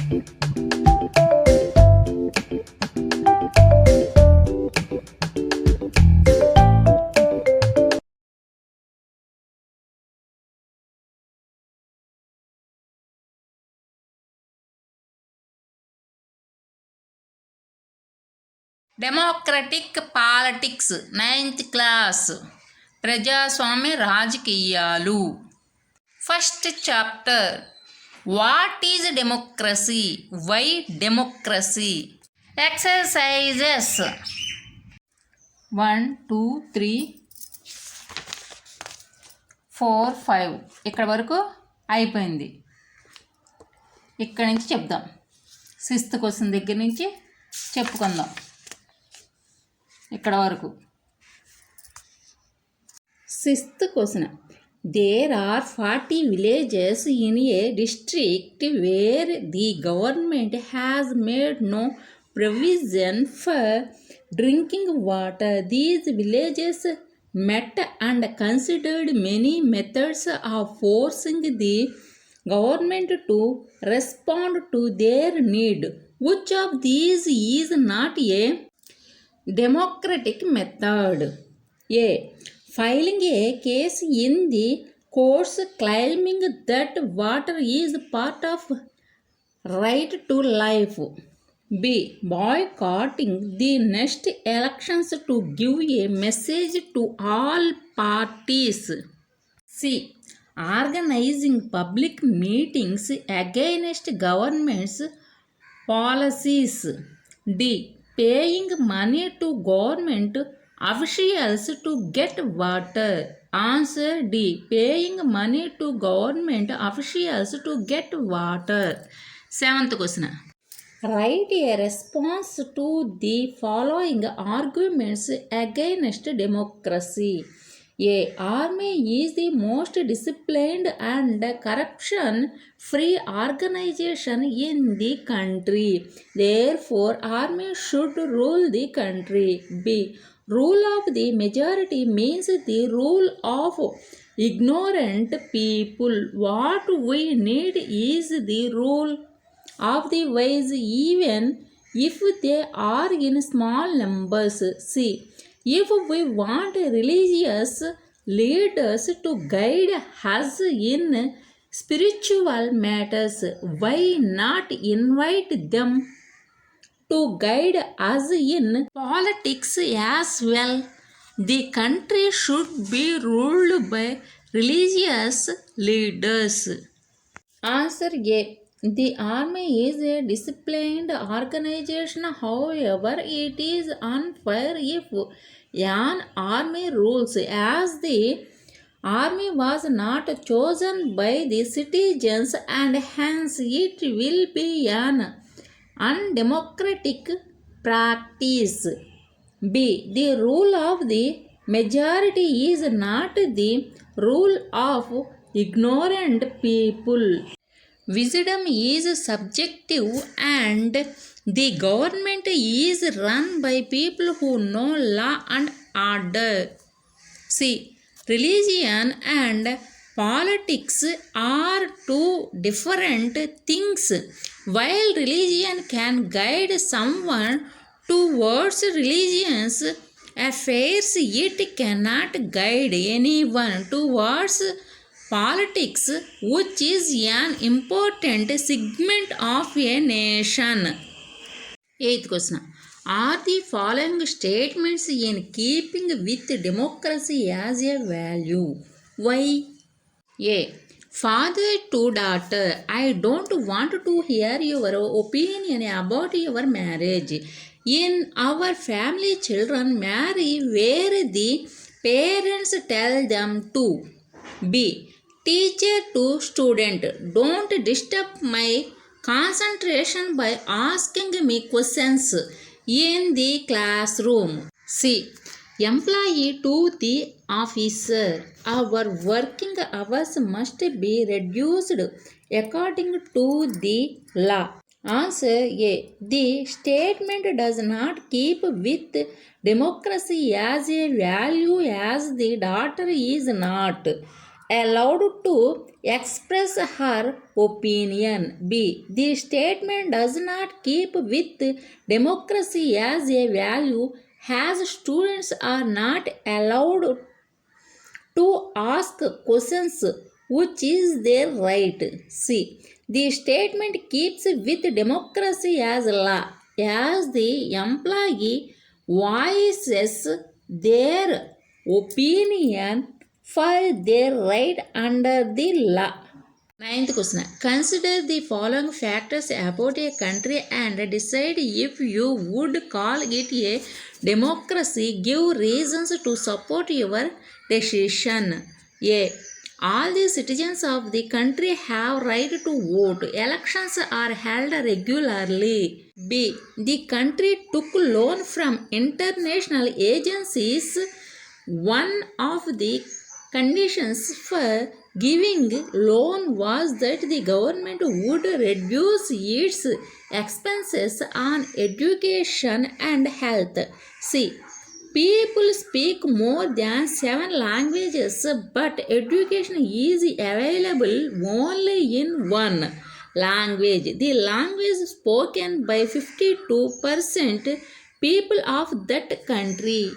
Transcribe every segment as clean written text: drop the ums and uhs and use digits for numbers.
Democratic politics 9th class ప్రజాస్వామ్య రాజకీయాలు. First chapter what is democracy, why democracy. Exercises 1 2 3 4 5 ఇక్కడ వరకు అయిపోయింది. ఇక్కడ నుంచి చెప్దాం. 6th క్వశ్చన్ దగ్గర నుంచి చెప్పుకుందాం. ఇక్కడ వరకు 6th question. There are 40 villages in a district where the government has made no provision for drinking water. These villages met and considered many methods of forcing the government to respond to their need. Which of these is not a democratic method? A. Filing a case in the courts claiming that water is part of right to life. B. Boycotting the next elections to give a message to all parties. C. Organizing public meetings against government's policies. D. Paying money to government officials to get water. Answer D. Paying money to government officials to get water. 7th question. Write a response to the following arguments against democracy. A. Army is the most disciplined and corruption-free organization in the country. Therefore, army should rule the country. B. Rule of the majority means the rule of ignorant people. What we need is the rule of the wise, even if they are in small numbers. C. If we want religious leaders to guide us in spiritual matters, why not invite them to guide us in politics as well? The country should be ruled by religious leaders. Answer A. The army is a disciplined organization. However, it is unfair if an army rules, as the army was not chosen by the citizens and hence it will be an undemocratic practice. B. The rule of the majority is not the rule of ignorant people. Wisdom is subjective and the government is run by people who know law and order. C. Religion and politics are two different things. While religion can guide someone towards religion's affairs, it cannot guide anyone towards politics, which is an important segment of a nation. 8th question. Are the following statements in keeping with democracy as a value? Why? A. Father to daughter, I don't want to hear your opinion about your marriage. In our family, children marry where the parents tell them to. B. Teacher to student, don't disturb my concentration by asking me questions in the classroom. C. Employee to the officer, our working hours must be reduced according to the law. Answer A. The statement does not keep with democracy as a value, as the daughter is not allowed to express her opinion. B. The statement does not keep with democracy as a value, as students are not allowed to ask questions, which is their right. C. The statement keeps with democracy as law, as the employee voices their opinion for their right under the law. Ninth question. Consider the following factors about a country and decide if you would call it a democracy. Give reasons to support your decision. A. All the citizens of the country have right to vote. Elections are held regularly. B. The country took loan from international agencies. One of the conditions for giving loan was that the government would reduce its expenses on education and health. C. People speak more than 7 languages, but education is available only in one language. The language spoken by 52% people of that country.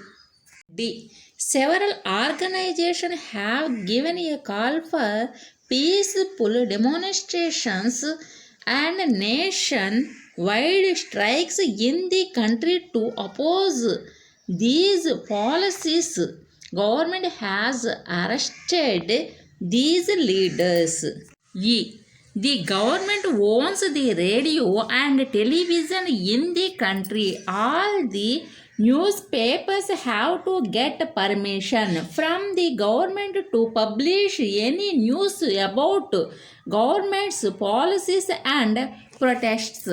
D. Several organizations have given a call for peaceful demonstrations and nation-wide strikes in the country to oppose these policies. Government has arrested these leaders. E. The government owns the radio and television in the country. All the newspapers have to get permission from the government to publish any news about government's policies and protests.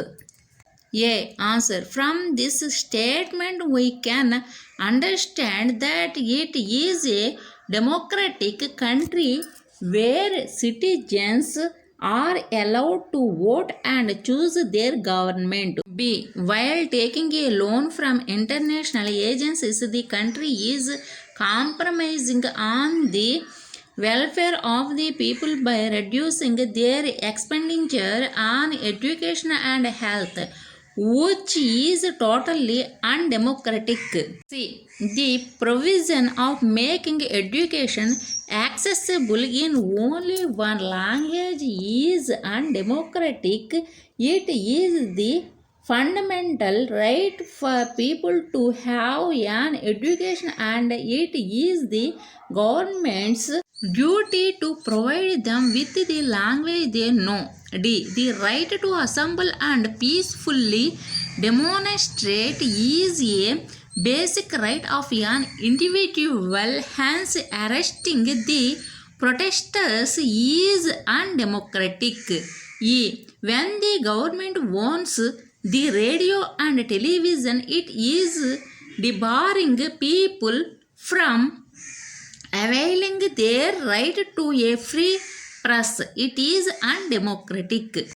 A. Answer. From this statement we can understand that it is a democratic country where citizens are allowed to vote and choose their government. B. While taking a loan from international agencies, the country is compromising on the welfare of the people by reducing their expenditure on education and health, which is totally undemocratic. C. The provision of making education accessible in only one language is undemocratic. It is the fundamental right for people to have an education, and it is the government's duty to provide them with the language they know. D. The right to assemble and peacefully demonstrate is a basic right of an individual, hence arresting the protesters is undemocratic. E. When the government owns the radio and television, it is debarring people from availing their right to a free press. It is undemocratic.